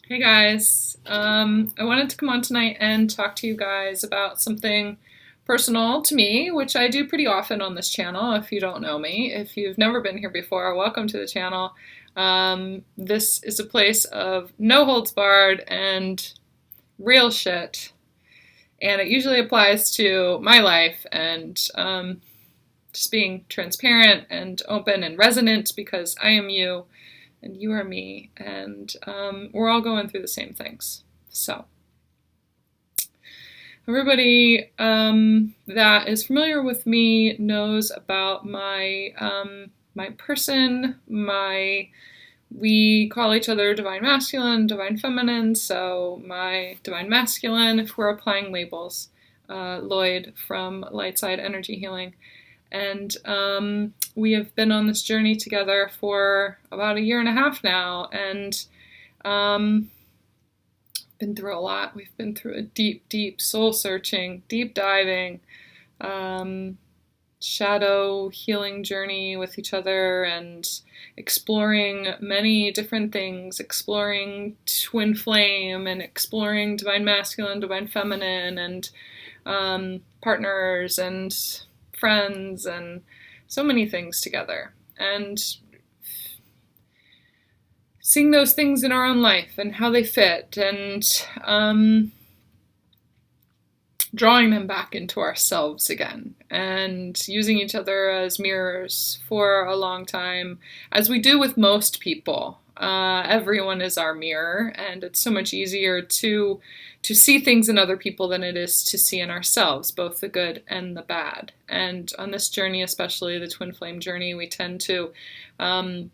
Hey guys, I wanted to come on tonight and talk to you guys about something personal to me, which I do pretty often on this channel. If you don't know me, if you've never been here before, welcome to the channel. This is a place of no holds barred and real shit, and it usually applies to my life and just being transparent and open and resonant because I am you and you are me, and we're all going through the same things. So, everybody that is familiar with me knows about my person. We call each other divine masculine, divine feminine. So my divine masculine, if we're applying labels, Lloyd from Lightside Energy Healing. And we have been on this journey together for about 1.5 years now, and been through a lot. We've been through a deep, deep soul searching, deep diving, shadow healing journey with each other, and exploring many different things, exploring twin flame, and exploring divine masculine, divine feminine, and partners, and friends, and so many things together, and seeing those things in our own life and how they fit, and drawing them back into ourselves again, and using each other as mirrors for a long time, as we do with most people. Everyone is our mirror, and it's so much easier to see things in other people than it is to see in ourselves, both the good and the bad. And on this journey, especially the twin flame journey, we tend to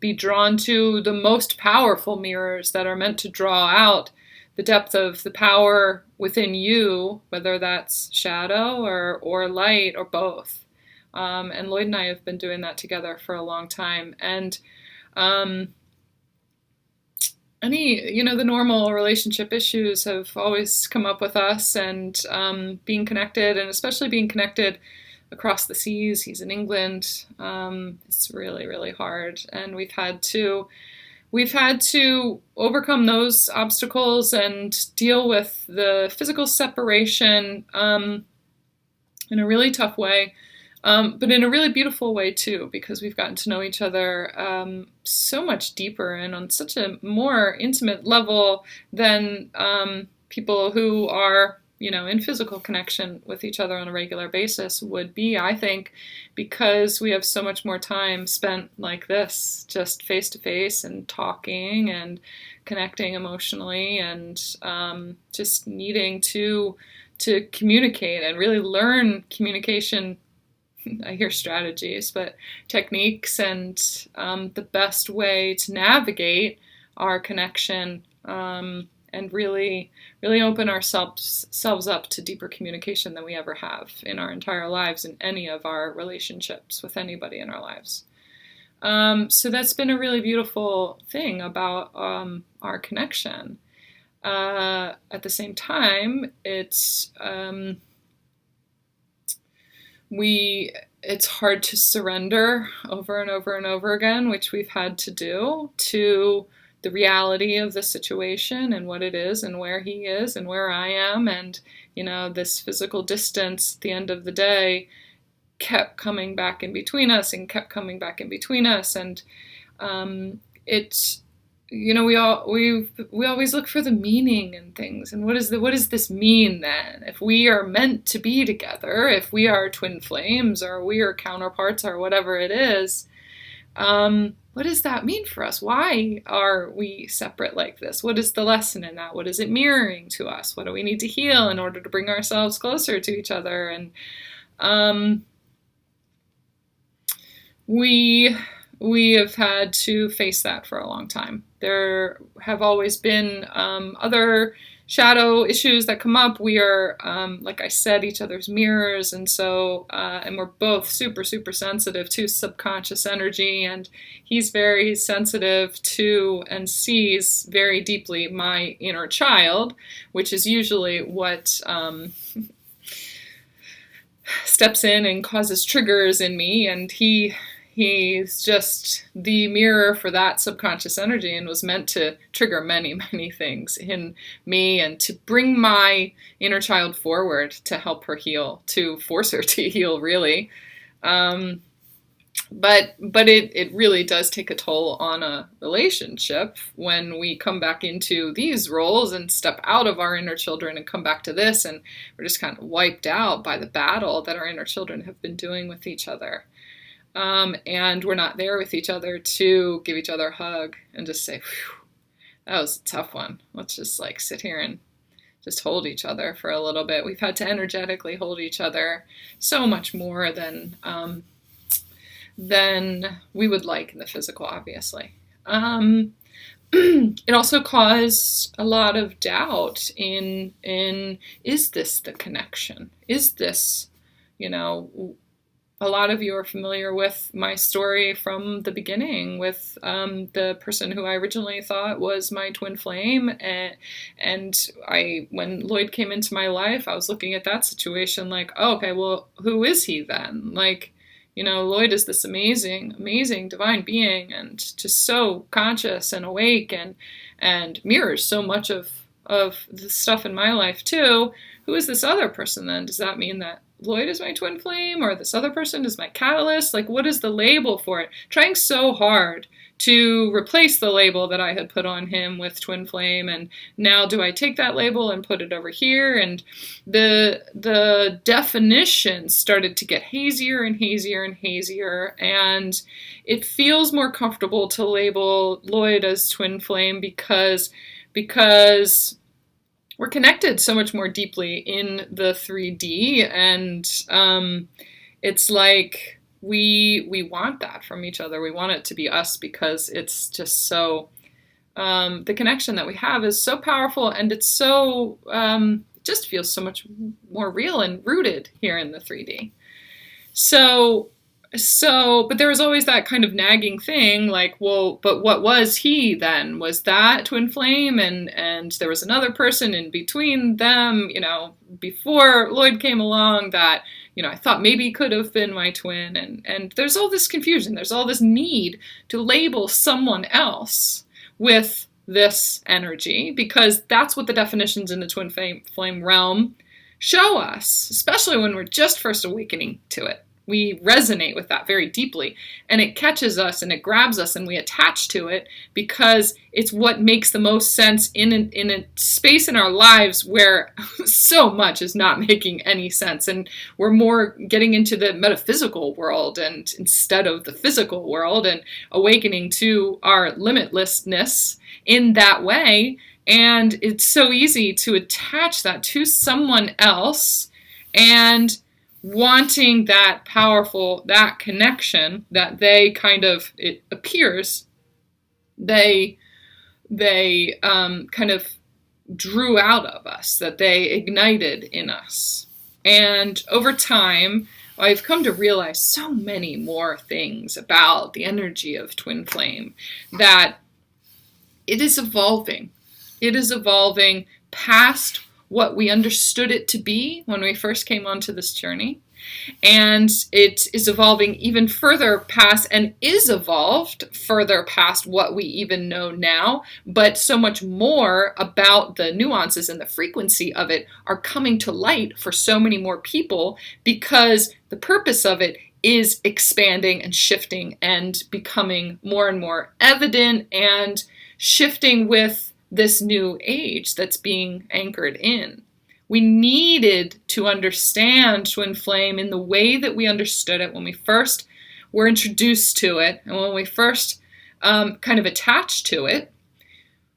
be drawn to the most powerful mirrors that are meant to draw out the depth of the power within you, whether that's shadow or light or both. And Lloyd and I have been doing that together for a long time. And the normal relationship issues have always come up with us, and being connected, and especially being connected across the seas. He's in England. It's really, really hard, and we've had to overcome those obstacles and deal with the physical separation in a really tough way. But in a really beautiful way too, because we've gotten to know each other so much deeper and on such a more intimate level than people who are, in physical connection with each other on a regular basis would be, I think, because we have so much more time spent like this, just face to face and talking and connecting emotionally, and just needing to communicate and really learn communication. I hear strategies, but techniques, and the best way to navigate our connection, and really, really open ourselves up to deeper communication than we ever have in our entire lives, in any of our relationships with anybody in our lives. So that's been a really beautiful thing about our connection. At the same time, it's hard to surrender over and over and over again, which we've had to do, to the reality of the situation and what it is and where he is and where I am. And, this physical distance at the end of the day kept coming back in between us and kept coming back in between us. And we always look for the meaning in things, and what does this mean then? If we are meant to be together, if we are twin flames, or we are counterparts, or whatever it is, what does that mean for us? Why are we separate like this? What is the lesson in that? What is it mirroring to us? What do we need to heal in order to bring ourselves closer to each other? And we have had to face that for a long time. There have always been other shadow issues that come up. We are, like I said, each other's mirrors, and so and we're both super, super sensitive to subconscious energy, and he's very sensitive to and sees very deeply my inner child, which is usually what steps in and causes triggers in me, and he He's just the mirror for that subconscious energy and was meant to trigger many, many things in me and to bring my inner child forward to help her heal, to force her to heal, really. But it really does take a toll on a relationship when we come back into these roles and step out of our inner children and come back to this, and we're just kind of wiped out by the battle that our inner children have been doing with each other. And we're not there with each other to give each other a hug and just say, "Phew, that was a tough one. Let's just like sit here and just hold each other for a little bit." We've had to energetically hold each other so much more than we would like in the physical, obviously. It also caused a lot of doubt in is this the connection? Is this, a lot of you are familiar with my story from the beginning with the person who I originally thought was my twin flame. And when Lloyd came into my life, I was looking at that situation like, oh, okay, well, who is he then? Like, Lloyd is this amazing, amazing divine being and just so conscious and awake and mirrors so much of the stuff in my life too. Who is this other person then? Does that mean that Lloyd is my twin flame or this other person is my catalyst? Like, what is the label for it? Trying so hard to replace the label that I had put on him with twin flame, and now do I take that label and put it over here? And the definition started to get hazier and hazier and hazier, and it feels more comfortable to label Lloyd as twin flame because we're connected so much more deeply in the 3D, and it's like we want that from each other. We want it to be us because it's just so, the connection that we have is so powerful, and it's so, just feels so much more real and rooted here in the 3D. But there was always that kind of nagging thing, like, well, but what was he then? Was that twin flame? And there was another person in between them, before Lloyd came along that, I thought maybe could have been my twin. And there's all this confusion. There's all this need to label someone else with this energy, because that's what the definitions in the twin flame realm show us, especially when we're just first awakening to it. We resonate with that very deeply, and it catches us and it grabs us and we attach to it because it's what makes the most sense in a space in our lives where so much is not making any sense, and we're more getting into the metaphysical world and instead of the physical world, and awakening to our limitlessness in that way. And it's so easy to attach that to someone else and wanting that powerful, that connection that they kind of, it appears, they kind of drew out of us, that they ignited in us. And over time, I've come to realize so many more things about the energy of twin flame, that it is evolving. It is evolving past what we understood it to be when we first came onto this journey. And it is evolving even further past, and is evolved further past what we even know now. But so much more about the nuances and the frequency of it are coming to light for so many more people, because the purpose of it is expanding and shifting and becoming more and more evident and shifting with this new age that's being anchored in. We needed to understand twin flame in the way that we understood it when we first were introduced to it, and when we first kind of attached to it.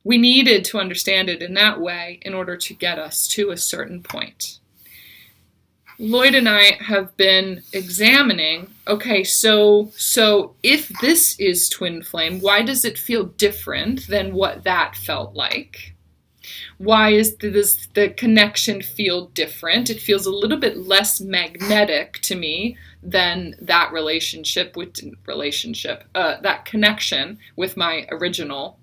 We needed to understand it in that way in order to get us to a certain point. Lloyd and I have been examining, okay, so if this is twin flame, why does it feel different than what that felt like? Why does the connection feel different? It feels a little bit less magnetic to me than that that connection with my original.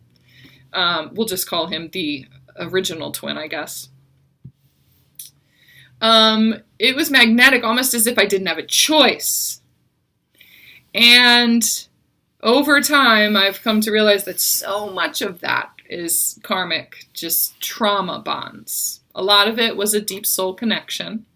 We'll just call him the original twin, I guess. It was magnetic, almost as if I didn't have a choice. And over time, I've come to realize that so much of that is karmic, just trauma bonds. A lot of it was a deep soul connection.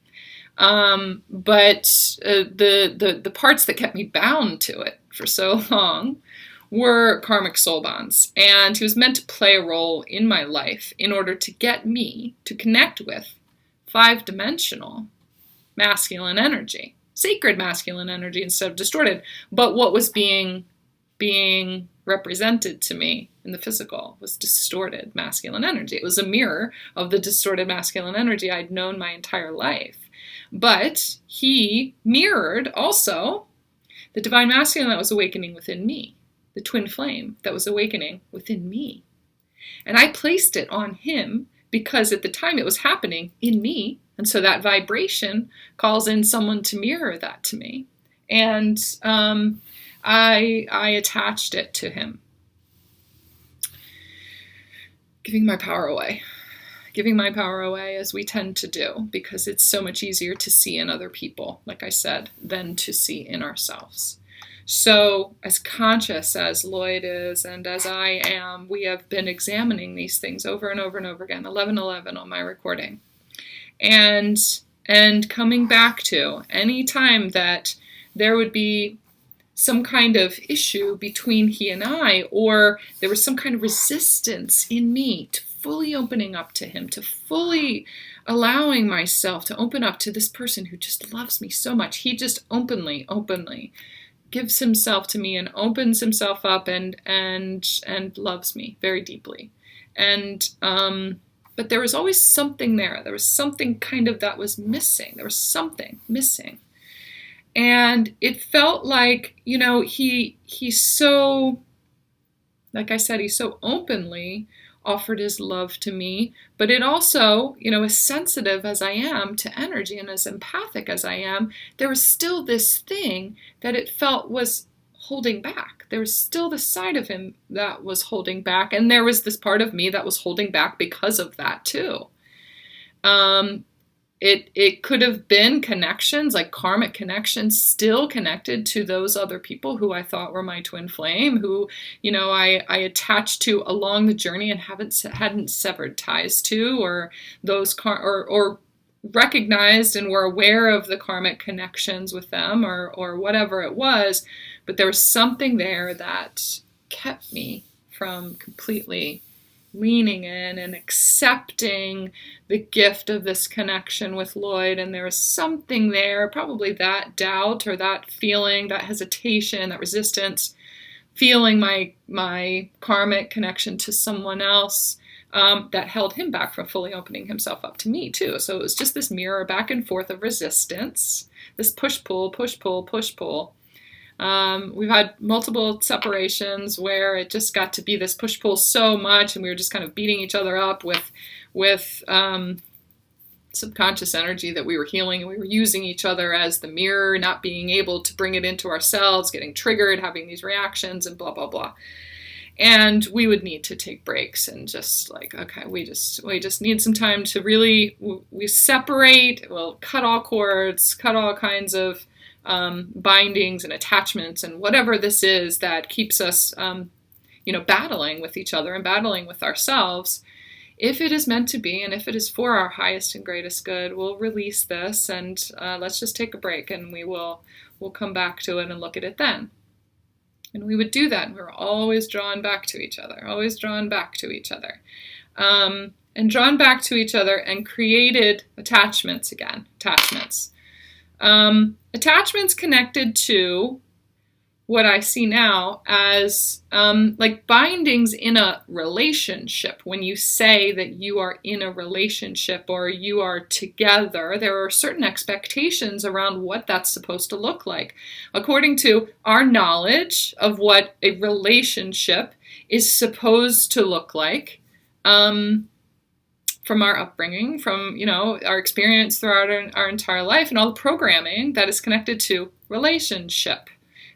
But the parts that kept me bound to it for so long were karmic soul bonds. And he was meant to play a role in my life in order to get me to connect with 5-dimensional masculine energy, sacred masculine energy instead of distorted. But what was being represented to me in the physical was distorted masculine energy. It was a mirror of the distorted masculine energy I'd known my entire life. But he mirrored also the divine masculine that was awakening within me, the twin flame that was awakening within me. And I placed it on him because at the time it was happening in me. And so that vibration calls in someone to mirror that to me. And I attached it to him, giving my power away. Giving my power away, as we tend to do, because it's so much easier to see in other people, like I said, than to see in ourselves. So as conscious as Lloyd is and as I am, we have been examining these things over and over and over again, 1111 on my recording. And coming back to any time that there would be some kind of issue between he and I, or there was some kind of resistance in me to fully opening up to him, to fully allowing myself to open up to this person who just loves me so much. He just openly gives himself to me and opens himself up and loves me very deeply. And but there was always something there. There was something kind of that was missing. There was something missing. And it felt like, he's so, like I said, he's so openly offered his love to me, but it also, as sensitive as I am to energy and as empathic as I am, there was still this thing that it felt was holding back. There was still the side of him that was holding back, and there was this part of me that was holding back because of that too. It could have been connections, like karmic connections, still connected to those other people who I thought were my twin flame, who, I attached to along the journey and hadn't severed ties to, or those or recognized and were aware of the karmic connections with them, or whatever it was. But there was something there that kept me from completely leaning in and accepting the gift of this connection with Lloyd. And there was something there, probably that doubt or that feeling, that hesitation, that resistance, feeling my karmic connection to someone else, that held him back from fully opening himself up to me too. So it was just this mirror back and forth of resistance, this push-pull, push-pull, push-pull. We've had multiple separations where it just got to be this push-pull so much, and we were just kind of beating each other up with subconscious energy that we were healing, and we were using each other as the mirror, not being able to bring it into ourselves, getting triggered, having these reactions, and blah, blah, blah. And we would need to take breaks and just like, okay, we just need some time to really, we separate, we'll cut all cords, cut all kinds of bindings and attachments and whatever this is that keeps us, battling with each other and battling with ourselves. If it is meant to be, and if it is for our highest and greatest good, we'll release this and let's just take a break, and we'll come back to it and look at it then. And we would do that, and we were always drawn back to each other, and drawn back to each other, and created attachments again. Attachments connected to what I see now as like bindings in a relationship. When you say that you are in a relationship or you are together, there are certain expectations around what that's supposed to look like. According to our knowledge of what a relationship is supposed to look like, from our upbringing, from, our experience throughout our entire life, and all the programming that is connected to relationship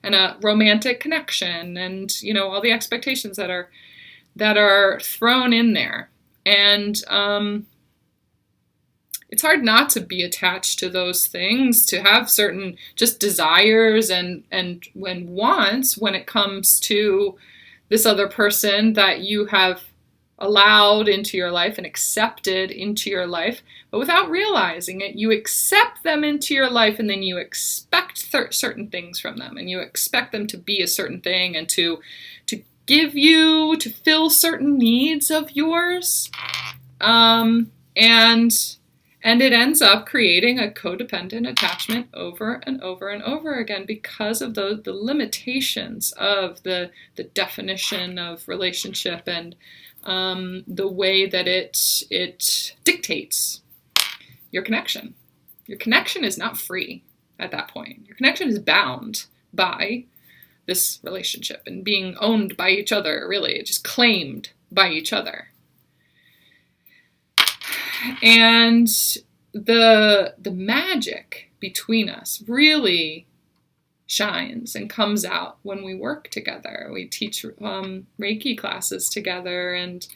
and a romantic connection, and, all the expectations that are thrown in there. And it's hard not to be attached to those things, to have certain just desires and when wants when it comes to this other person that you have allowed into your life and accepted into your life, but without realizing it, you accept them into your life and then you expect certain things from them, and you expect them to be a certain thing and to give you, to fill certain needs of yours. And it ends up creating a codependent attachment over and over and over again because of the limitations of the definition of relationship and the way that it dictates your connection. Your connection is not free at that point. Your connection is bound by this relationship and being owned by each other, really, just claimed by each other. And the magic between us really shines and comes out when we work together. We teach Reiki classes together, and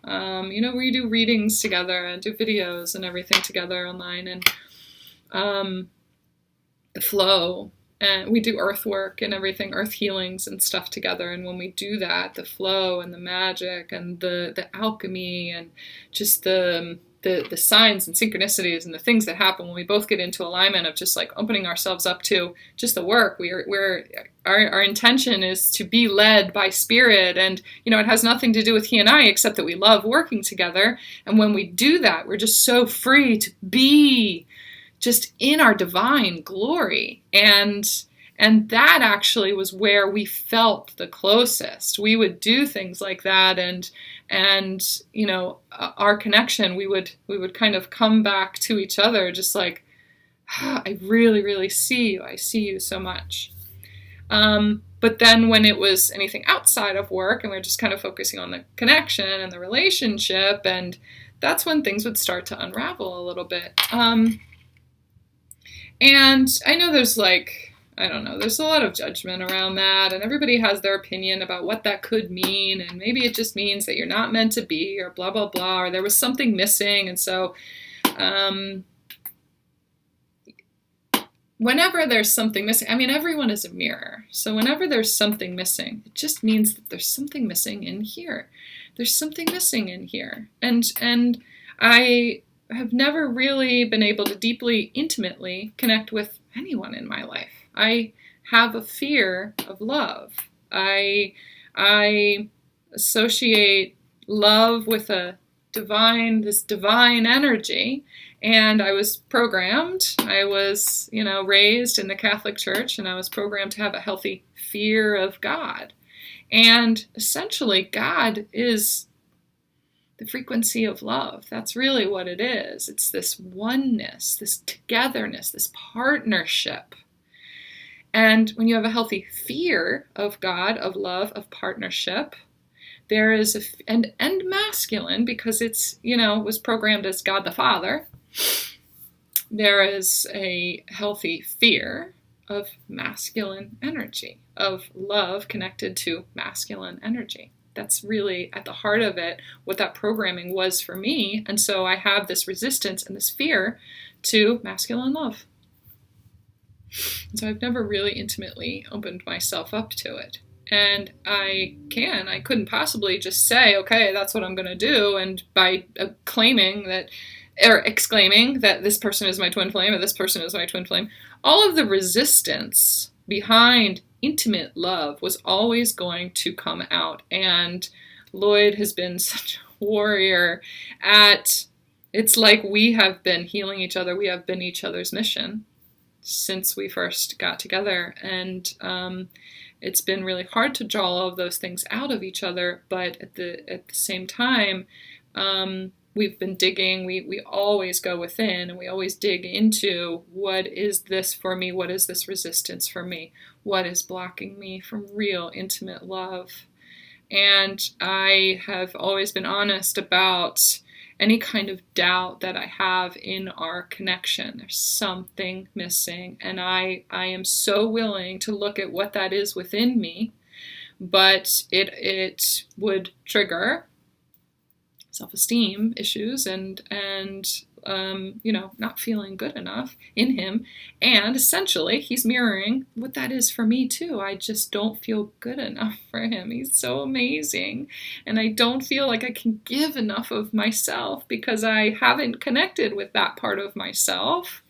we do readings together and do videos and everything together online, and the flow. And we do earth work and everything, earth healings and stuff together. And when we do that, the flow and the magic and the alchemy and just the signs and synchronicities and the things that happen when we both get into alignment of just like opening ourselves up to just the work. Our intention is to be led by spirit, and it has nothing to do with he and I, except that we love working together. And when we do that, we're just so free to be just in our divine glory. And that actually was where we felt the closest. We would do things like that, and our connection, we would kind of come back to each other just like, I really, really see you. I see you so much. But then when it was anything outside of work and we were just kind of focusing on the connection and the relationship, and that's when things would start to unravel a little bit. And I know there's there's a lot of judgment around that, and everybody has their opinion about what that could mean, and maybe it just means that you're not meant to be, or blah, blah, blah, or there was something missing. And so whenever there's something missing, everyone is a mirror. So whenever there's something missing, it just means that there's something missing in here. There's something missing in here. And I have never really been able to deeply, intimately connect with anyone in my life. I have a fear of love. I associate love with this divine energy, and I was programmed. I was, raised in the Catholic Church, and I was programmed to have a healthy fear of God. And essentially, God is the frequency of love. That's really what it is. It's this oneness, this togetherness, this partnership. And when you have a healthy fear of God, of love, of partnership, there is and masculine, because it's, was programmed as God the Father, there is a healthy fear of masculine energy, of love connected to masculine energy. That's really at the heart of it, what that programming was for me. And so I have this resistance and this fear to masculine love. And so I've never really intimately opened myself up to it. And I couldn't possibly just say, okay, that's what I'm going to do. And by claiming that, or exclaiming that this person is my twin flame, or this person is my twin flame, all of the resistance behind intimate love was always going to come out. And Lloyd has been such a warrior at, it's like we have been healing each other. We have been each other's mission since we first got together. And it's been really hard to draw all of those things out of each other. But at the same time, we've been digging. We always go within, and we always dig into, what is this for me? What is this resistance for me? What is blocking me from real intimate love? And I have always been honest about any kind of doubt that I have in our connection. There's something missing, and I am so willing to look at what that is within me, but it would trigger self-esteem issues and not feeling good enough in him. And essentially, he's mirroring what that is for me too. I just don't feel good enough for him. He's so amazing. And I don't feel like I can give enough of myself because I haven't connected with that part of myself.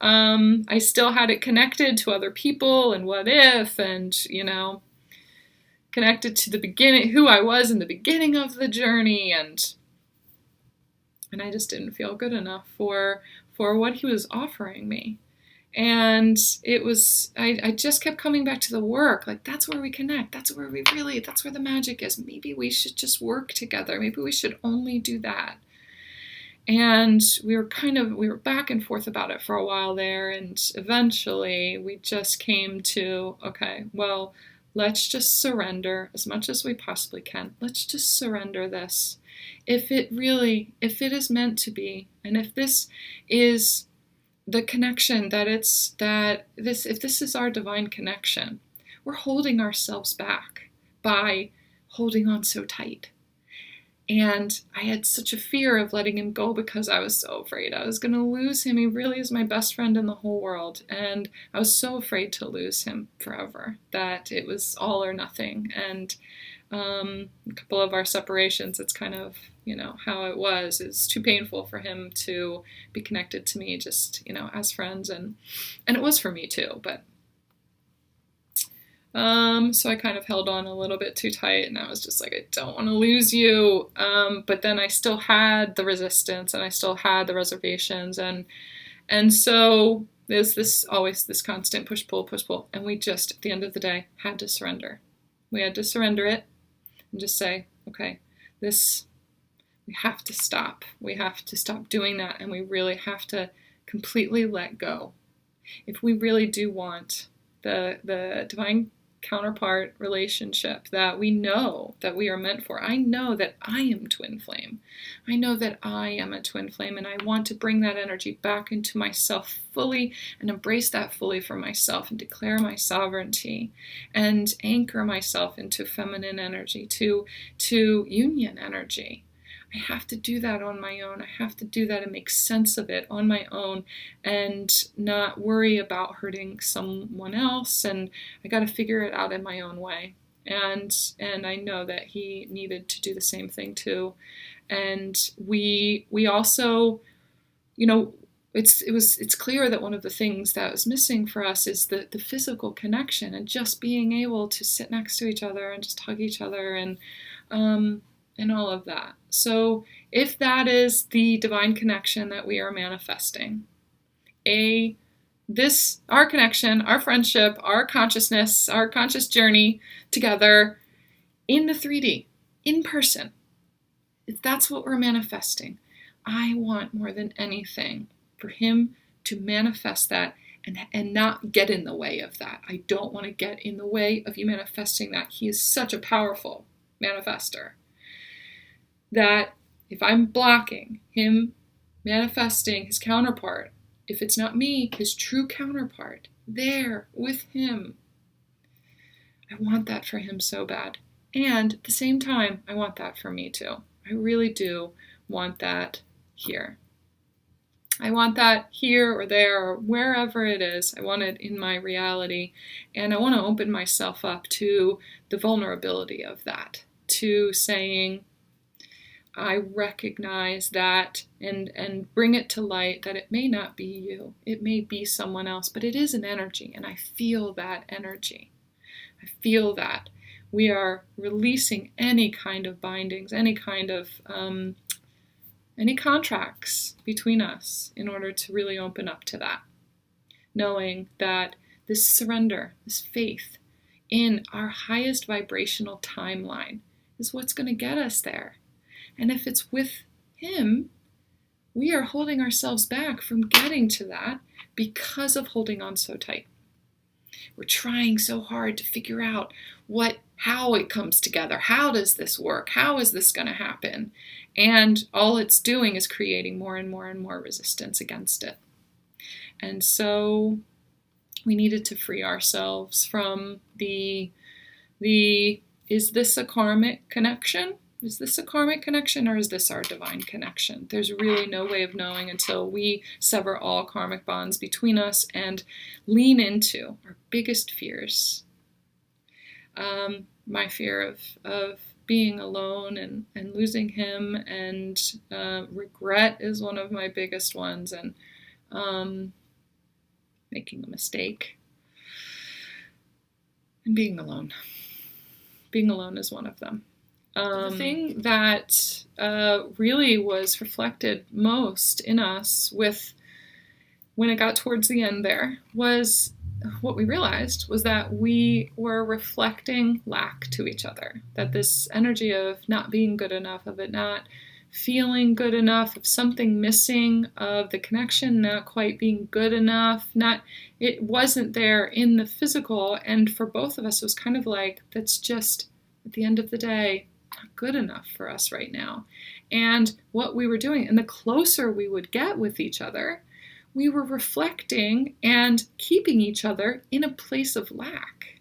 I still had it connected to other people and what if, and, connected to the beginning, who I was in the beginning of the journey, and I just didn't feel good enough for what he was offering me. And it was, I just kept coming back to the work. Like, that's where we connect. That's where the magic is. Maybe we should just work together. Maybe we should only do that. And we were back and forth about it for a while there. And eventually we just came to, okay, well, let's just surrender as much as we possibly can. Let's just surrender this. If it is meant to be, and if this is the connection if this is our divine connection, we're holding ourselves back by holding on so tight. And I had such a fear of letting him go because I was so afraid I was going to lose him. He really is my best friend in the whole world. And I was so afraid to lose him forever that it was all or nothing. And a couple of our separations, it's kind of, how it was. It's too painful for him to be connected to me just, as friends. And it was for me too, but so I kind of held on a little bit too tight, and I was just like, I don't want to lose you. But then I still had the resistance, and I still had the reservations, and so there's always this constant push pull, and we just at the end of the day had to surrender. We had to surrender it and just say, okay, we have to stop. We have to stop doing that, and we really have to completely let go. If we really do want the divine counterpart relationship that we know that we are meant for. I know that I am twin flame. I know that I am a twin flame, and I want to bring that energy back into myself fully and embrace that fully for myself and declare my sovereignty and anchor myself into feminine energy, to union energy. I have to do that on my own. I have to do that and make sense of it on my own and not worry about hurting someone else. And I got to figure it out in my own way. And I know that he needed to do the same thing too. And we also, it's clear that one of the things that was missing for us is the physical connection and just being able to sit next to each other and just hug each other and all of that. So if that is the divine connection that we are manifesting, our connection, our friendship, our consciousness, our conscious journey together in the 3D, in person, if that's what we're manifesting, I want more than anything for him to manifest that and not get in the way of that. I don't want to get in the way of you manifesting that. He is such a powerful manifester that if I'm blocking him manifesting his counterpart, if it's not me, his true counterpart, there with him, I want that for him so bad. And at the same time, I want that for me too. I really do want that here. I want that here or there or wherever it is. I want it in my reality. And I want to open myself up to the vulnerability of that, to saying, I recognize that and bring it to light that it may not be you. It may be someone else, but it is an energy, and I feel that energy. I feel that. We are releasing any kind of bindings, any kind of any contracts between us in order to really open up to that. Knowing that this surrender, this faith in our highest vibrational timeline is what's going to get us there. And if it's with him, we are holding ourselves back from getting to that because of holding on so tight. We're trying so hard to figure out how it comes together. How does this work? How is this going to happen? And all it's doing is creating more and more and more resistance against it. And so we needed to free ourselves from is this a karmic connection? Is this a karmic connection or is this our divine connection? There's really no way of knowing until we sever all karmic bonds between us and lean into our biggest fears. My fear of being alone and losing him, and regret is one of my biggest ones, and making a mistake, and being alone. Being alone is one of them. The thing that really was reflected most in us when it got towards the end there was what we realized was that we were reflecting lack to each other. That this energy of not being good enough, of it not feeling good enough, of something missing, of the connection not quite being good enough, it wasn't there in the physical. And for both of us, it was kind of like, that's just, at the end of the day, not good enough for us right now. And what we were doing, and the closer we would get with each other, we were reflecting and keeping each other in a place of lack.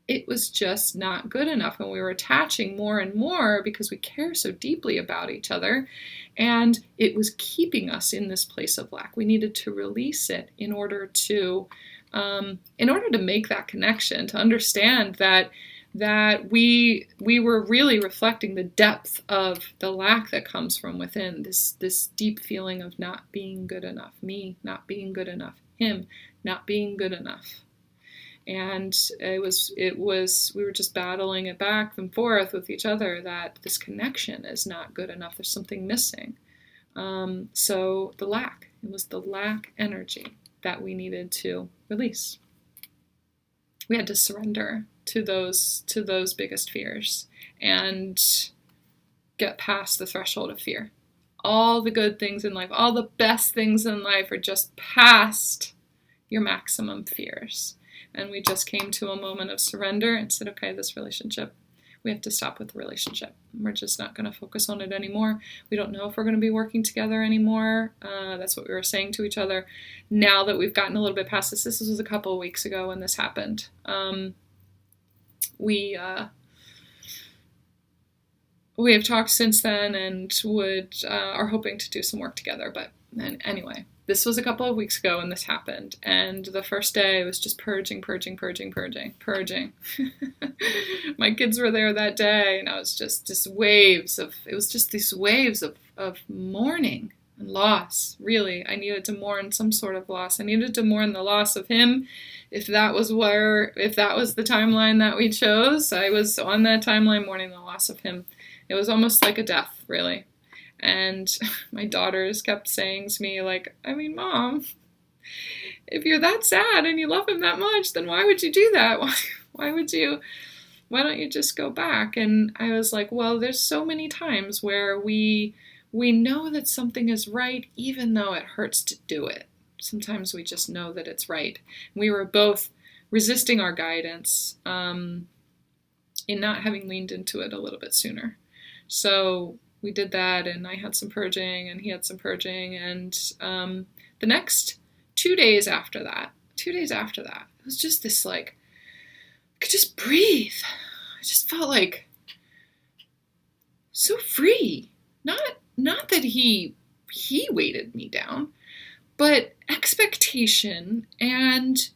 It was just not good enough, and we were attaching more and more because we care so deeply about each other, and it was keeping us in this place of lack. We needed to release it in order to make that connection, to understand that we were really reflecting the depth of the lack that comes from within, this deep feeling of not being good enough, me not being good enough, him not being good enough. And we were just battling it back and forth with each other, that this connection is not good enough, there's something missing. So it was the lack energy that we needed to release. We had to surrender to those biggest fears and get past the threshold of fear. All the good things in life, all the best things in life are just past your maximum fears. And we just came to a moment of surrender and said, okay, this relationship, we have to stop with the relationship. We're just not going to focus on it anymore. We don't know if we're going to be working together anymore. That's what we were saying to each other. Now that we've gotten a little bit past this was a couple of weeks ago when this happened. We have talked since then and are hoping to do some work together. But anyway, this was a couple of weeks ago when this happened. And the first day it was just purging. My kids were there that day, and I was just these waves of mourning and loss. Really, I needed to mourn some sort of loss. I needed to mourn the loss of him. If that was the timeline that we chose, I was on that timeline mourning the loss of him. It was almost like a death, really. And my daughters kept saying to me, like, I mean, Mom, if you're that sad and you love him that much, then why would you do that? Why don't you just go back? And I was like, well, there's so many times where we know that something is right, even though it hurts to do it. Sometimes we just know that it's right. We were both resisting our guidance in not having leaned into it a little bit sooner. So we did that, and I had some purging, and he had some purging, and the next 2 days after that, it was just this, like, I could just breathe. I just felt like so free. Not that he weighted me down, but expectation, and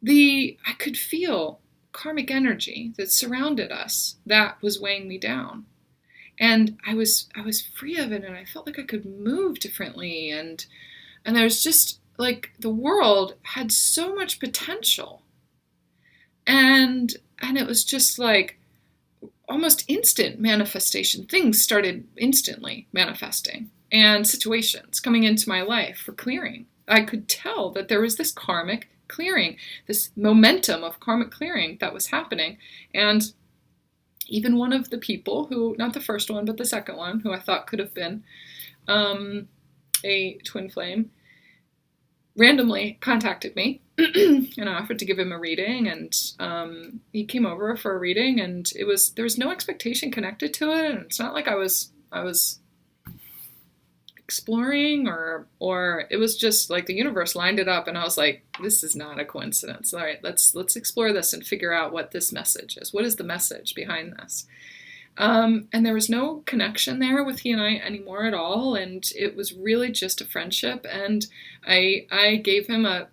I could feel karmic energy that surrounded us that was weighing me down. And I was free of it, and I felt like I could move differently, and there was just, like, the world had so much potential. And it was just like almost instant manifestation. Things started instantly manifesting, and situations coming into my life for clearing. I could tell that there was this karmic clearing, this momentum of karmic clearing that was happening. And even one of the people who, not the first one, but the second one, who I thought could have been a twin flame, randomly contacted me and I offered to give him a reading, and he came over for a reading, and there was no expectation connected to it, and it's not like I was exploring or it was just like the universe lined it up, and I was like, this is not a coincidence. All right, let's explore this and figure out what this message is. What is the message behind this? And there was no connection there with he and I anymore at all. And it was really just a friendship. And I gave him a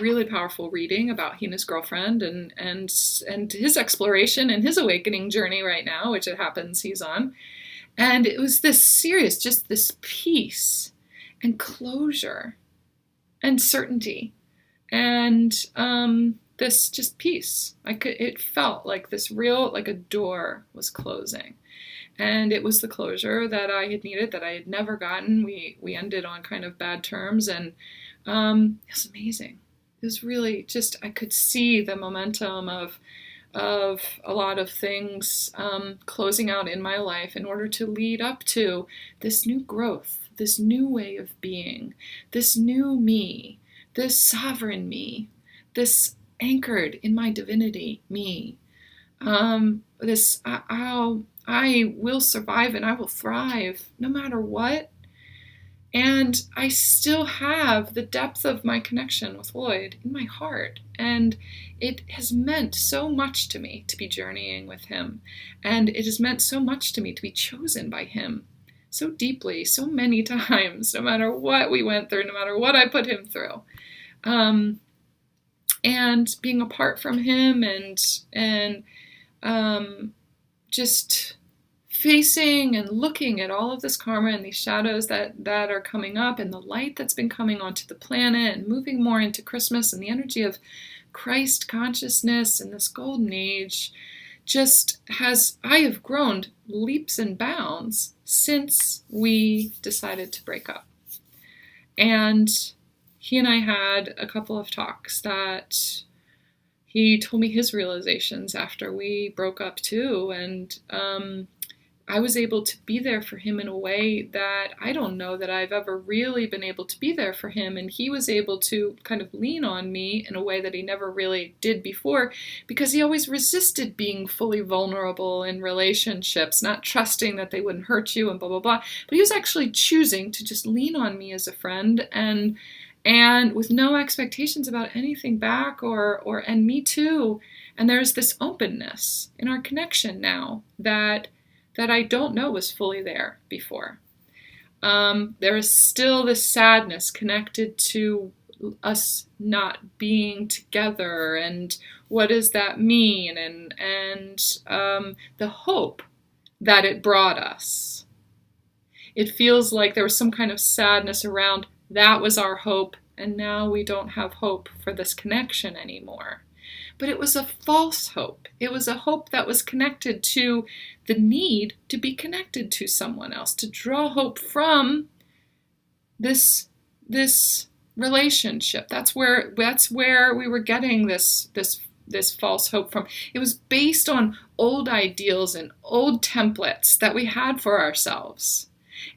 really powerful reading about he and his girlfriend and his exploration and his awakening journey right now, which it happens he's on. And it was this serious, just this peace and closure and certainty and this just peace. It felt like this real, like a door was closing. And it was the closure that I had needed, that I had never gotten. We ended on kind of bad terms, and it was amazing. It was really just, I could see the momentum of a lot of things closing out in my life in order to lead up to this new growth, this new way of being, this new me, this sovereign me, this anchored in my divinity me. This I will survive and I will thrive no matter what. And I still have the depth of my connection with Lloyd in my heart. And it has meant so much to me to be journeying with him. And it has meant so much to me to be chosen by him so deeply, so many times, no matter what we went through, no matter what I put him through. And being apart from him and just facing and looking at all of this karma and these shadows that are coming up and the light that's been coming onto the planet and moving more into Christmas and the energy of Christ consciousness and this golden age I have grown leaps and bounds since we decided to break up. And he and I had a couple of talks that he told me his realizations after we broke up too. And I was able to be there for him in a way that I don't know that I've ever really been able to be there for him. And he was able to kind of lean on me in a way that he never really did before, because he always resisted being fully vulnerable in relationships, not trusting that they wouldn't hurt you and blah, blah, blah. But he was actually choosing to just lean on me as a friend and with no expectations about anything back and me too. And there's this openness in our connection now that I don't know was fully there before. There is still this sadness connected to us not being together, and what does that mean, and the hope that it brought us. It feels like there was some kind of sadness around that was our hope, and now we don't have hope for this connection anymore. But it was a false hope. It was a hope that was connected to the need to be connected to someone else, to draw hope from this relationship. That's where we were getting this false hope from. It was based on old ideals and old templates that we had for ourselves.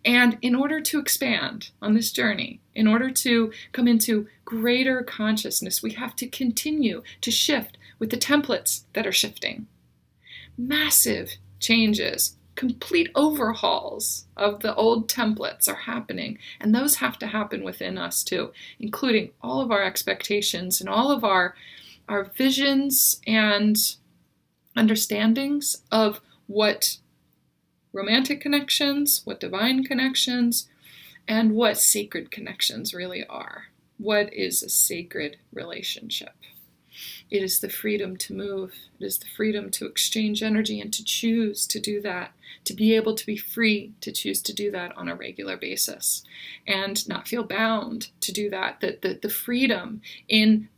And in order to expand on this journey, in order to come into greater consciousness, we have to continue to shift with the templates that are shifting. Massive changes, complete overhauls of the old templates are happening, and those have to happen within us too, including all of our expectations and all of our visions and understandings of what romantic connections, what divine connections, and what sacred connections really are. What is a sacred relationship? It is the freedom to move. It is the freedom to exchange energy and to choose to do that, to be able to be free to choose to do that on a regular basis and not feel bound to do that. The freedom in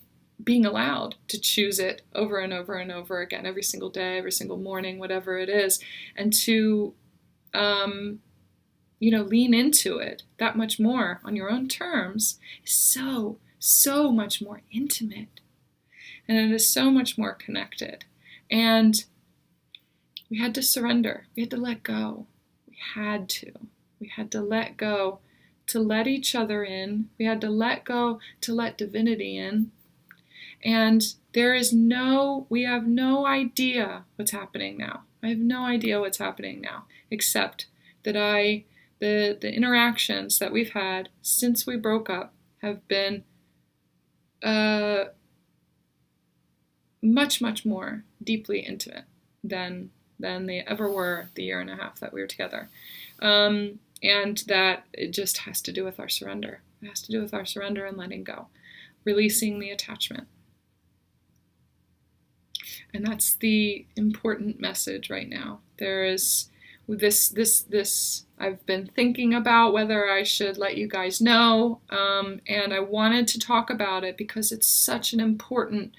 being allowed to choose it over and over and over again, every single day, every single morning, whatever it is, and to lean into it that much more on your own terms is so much more intimate, and it is so much more connected. And we had to surrender. We had to let go. We had to let go to let each other in. We had to let go to let divinity in. And we have no idea what's happening now. I have no idea what's happening now, except that the interactions that we've had since we broke up have been much, much more deeply intimate than than they ever were the year and a half that we were together. And that it just has to do with our surrender. It has to do with our surrender and letting go, releasing the attachment. And that's the important message right now. There is this I've been thinking about whether I should let you guys know, and I wanted to talk about it because it's such an important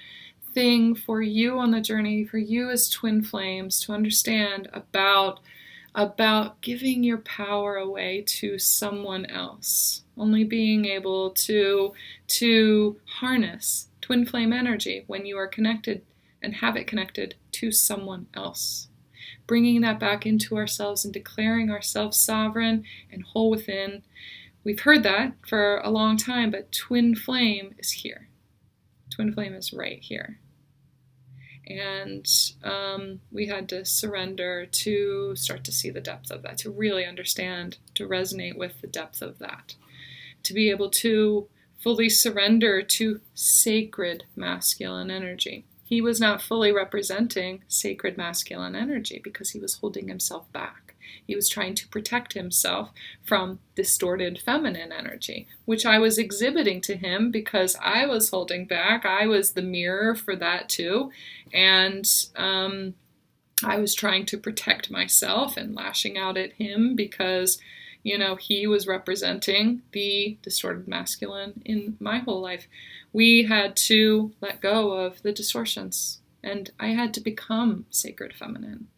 thing for you on the journey, for you as twin flames, to understand about giving your power away to someone else. Only being able to harness twin flame energy when you are connected and have it connected to someone else. Bringing that back into ourselves and declaring ourselves sovereign and whole within. We've heard that for a long time, but twin flame is here. Twin flame is right here. And we had to surrender to start to see the depth of that, to really understand, to resonate with the depth of that, to be able to fully surrender to sacred masculine energy. He was not fully representing sacred masculine energy because he was holding himself back. He was trying to protect himself from distorted feminine energy, which I was exhibiting to him because I was holding back. I was the mirror for that too. And I was trying to protect myself and lashing out at him because, he was representing the distorted masculine in my whole life. We had to let go of the distortions, and I had to become sacred feminine.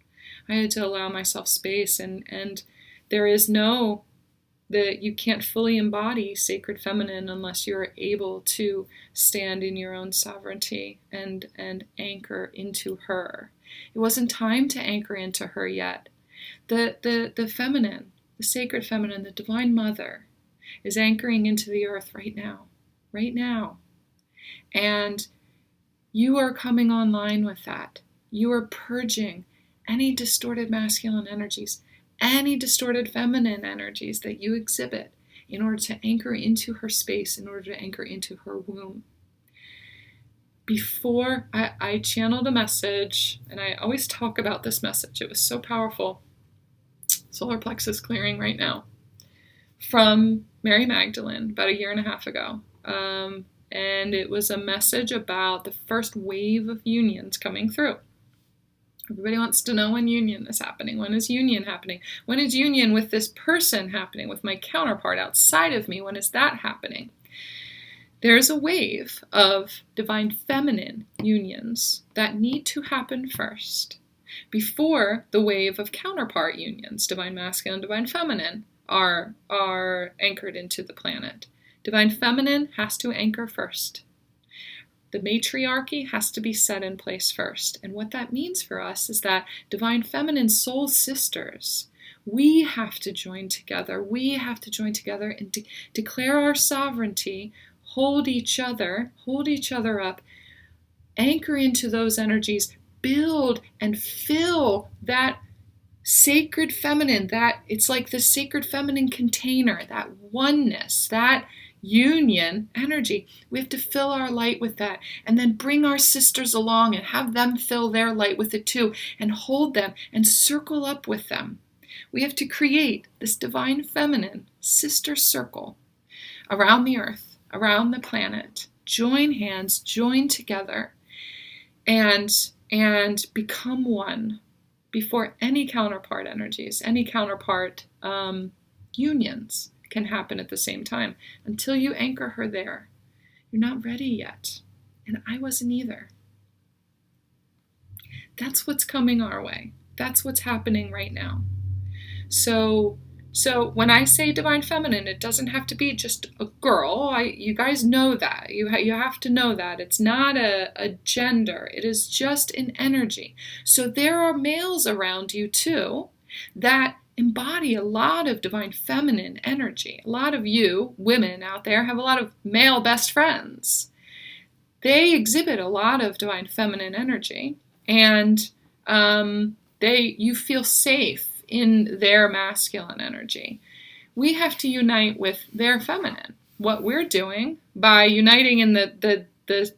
I had to allow myself space, and there is that you can't fully embody sacred feminine unless you're able to stand in your own sovereignty and anchor into her. It wasn't time to anchor into her yet. The feminine, the sacred feminine, the divine mother is anchoring into the earth right now. And you are coming online with that. You are purging any distorted masculine energies, any distorted feminine energies that you exhibit in order to anchor into her space, in order to anchor into her womb. Before I channeled a message, and I always talk about this message. It was so powerful. Solar plexus clearing right now. From Mary Magdalene about a year and a half ago. And it was a message about the first wave of unions coming through. Everybody wants to know when union is happening. When is union happening? When is union with this person happening, with my counterpart outside of me? When is that happening? There's a wave of divine feminine unions that need to happen first before the wave of counterpart unions, divine masculine, divine feminine, are anchored into the planet. Divine feminine has to anchor first. The matriarchy has to be set in place first. And what that means for us is that divine feminine soul sisters, we have to join together. We have to join together and declare our sovereignty, hold each other up, anchor into those energies, build and fill that sacred feminine, that it's like the sacred feminine container, that oneness, that union energy. We have to fill our light with that and then bring our sisters along and have them fill their light with it too and hold them and circle up with them. We have to create this divine feminine sister circle around the earth, around the planet. Join hands, join together, and become one before any counterpart energies, any counterpart unions can happen at the same time. Until you anchor her there, you're not ready yet. And I wasn't either. That's what's coming our way. That's what's happening right now. So when I say divine feminine, it doesn't have to be just a girl. You guys know that. You have to know that. It's not a gender. It is just an energy. So there are males around you too that embody a lot of divine feminine energy. A lot of you women out there have a lot of male best friends. They exhibit a lot of divine feminine energy, and you feel safe in their masculine energy. We have to unite with their feminine. What we're doing by uniting in the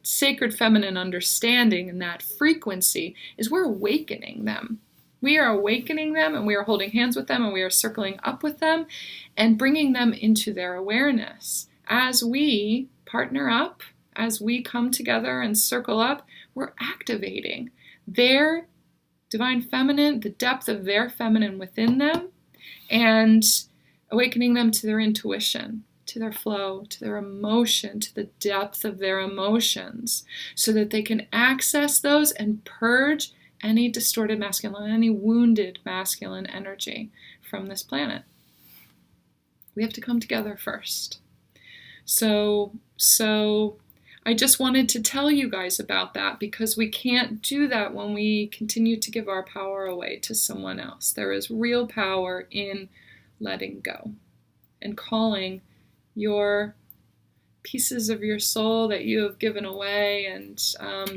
sacred feminine understanding and that frequency is we're awakening them. We are awakening them, and we are holding hands with them, and we are circling up with them and bringing them into their awareness. As we partner up, as we come together and circle up, we're activating their divine feminine, the depth of their feminine within them, and awakening them to their intuition, to their flow, to their emotion, to the depth of their emotions, so that they can access those and purge any distorted masculine, any wounded masculine energy from this planet. We have to come together first. So I just wanted to tell you guys about that, because we can't do that when we continue to give our power away to someone else. There is real power in letting go and calling your pieces of your soul that you have given away, and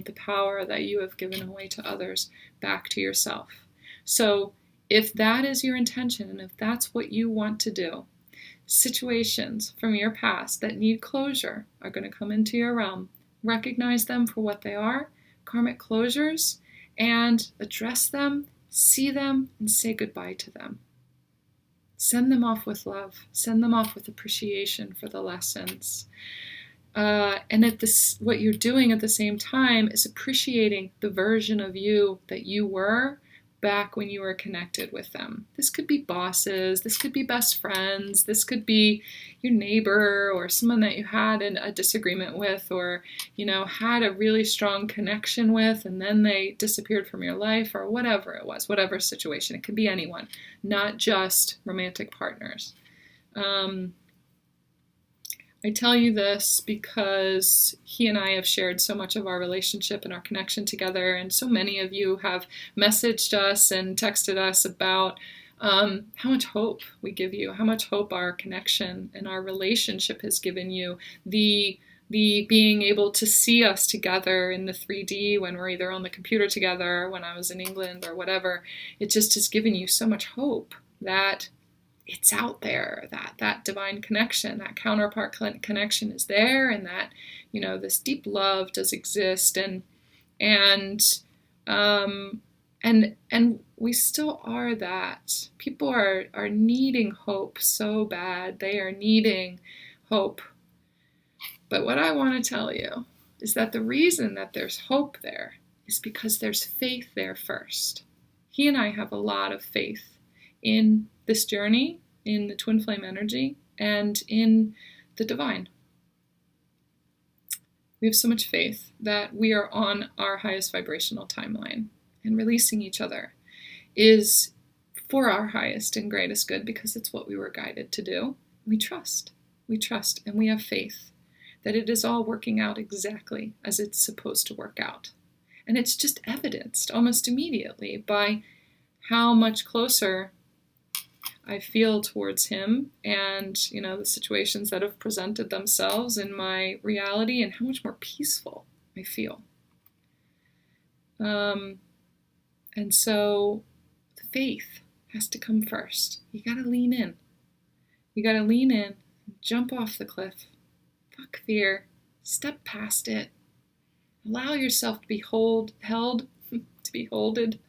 the power that you have given away to others, back to yourself. So if that is your intention, and if that's what you want to do, situations from your past that need closure are going to come into your realm. Recognize them for what they are, karmic closures, and address them, see them, and say goodbye to them. Send them off with love. Send them off with appreciation for the lessons. And what you're doing at the same time is appreciating the version of you that you were back when you were connected with them. This could be bosses, this could be best friends, this could be your neighbor or someone that you had a disagreement with, or had a really strong connection with, and then they disappeared from your life, or whatever it was, whatever situation. It could be anyone, not just romantic partners. I tell you this because he and I have shared so much of our relationship and our connection together, and so many of you have messaged us and texted us about how much hope we give you, how much hope our connection and our relationship has given you. The being able to see us together in the 3D when we're either on the computer together, when I was in England or whatever, it just has given you so much hope that it's out there, that divine connection, that counterpart connection is there, and that, this deep love does exist, and we still are that. People are needing hope so bad. They are needing hope. But what I want to tell you is that the reason that there's hope there is because there's faith there first. He and I have a lot of faith in this journey, in the twin flame energy, and in the divine. We have so much faith that we are on our highest vibrational timeline, and releasing each other is for our highest and greatest good, because it's what we were guided to do. We trust, and we have faith that it is all working out exactly as it's supposed to work out. And it's just evidenced almost immediately by how much closer I feel towards him, and the situations that have presented themselves in my reality, and how much more peaceful I feel. And so the faith has to come first. You gotta lean in. Jump off the cliff. Fuck fear. Step past it. Allow yourself to be held, to be holded.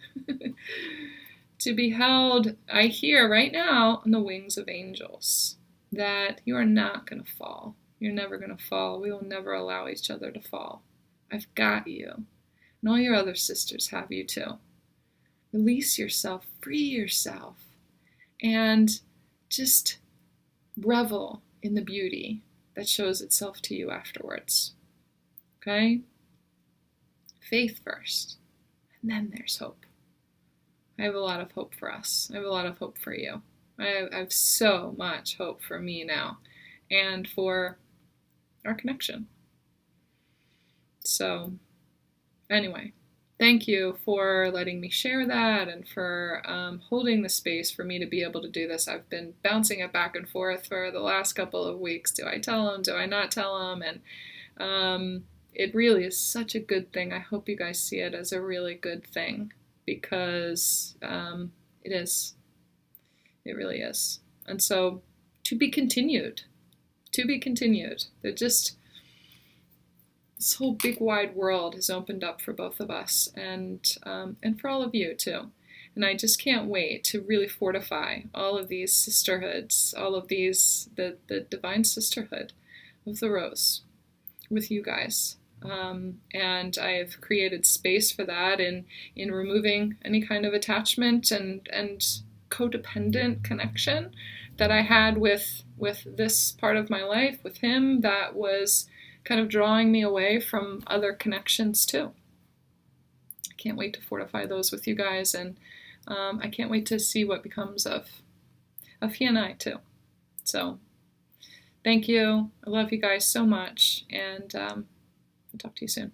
To be held, I hear right now, on the wings of angels, that you are not going to fall. You're never going to fall. We will never allow each other to fall. I've got you. And all your other sisters have you too. Release yourself, free yourself, and just revel in the beauty that shows itself to you afterwards. Okay? Faith first, and then there's hope. I have a lot of hope for us. I have a lot of hope for you. I have so much hope for me now, and for our connection. So, anyway, thank you for letting me share that, and for holding the space for me to be able to do this. I've been bouncing it back and forth for the last couple of weeks. Do I tell them? Do I not tell them? And it really is such a good thing. I hope you guys see it as a really good thing, because it is. It really is. And so, to be continued. This whole big wide world has opened up for both of us, and for all of you too. And I just can't wait to really fortify all of these sisterhoods, all of these, the divine sisterhood of the rose with you guys. And I've created space for that in removing any kind of attachment and codependent connection that I had with this part of my life, with him, that was kind of drawing me away from other connections too. I can't wait to fortify those with you guys, and I can't wait to see what becomes of he and I too. So thank you. I love you guys so much, and I'll talk to you soon.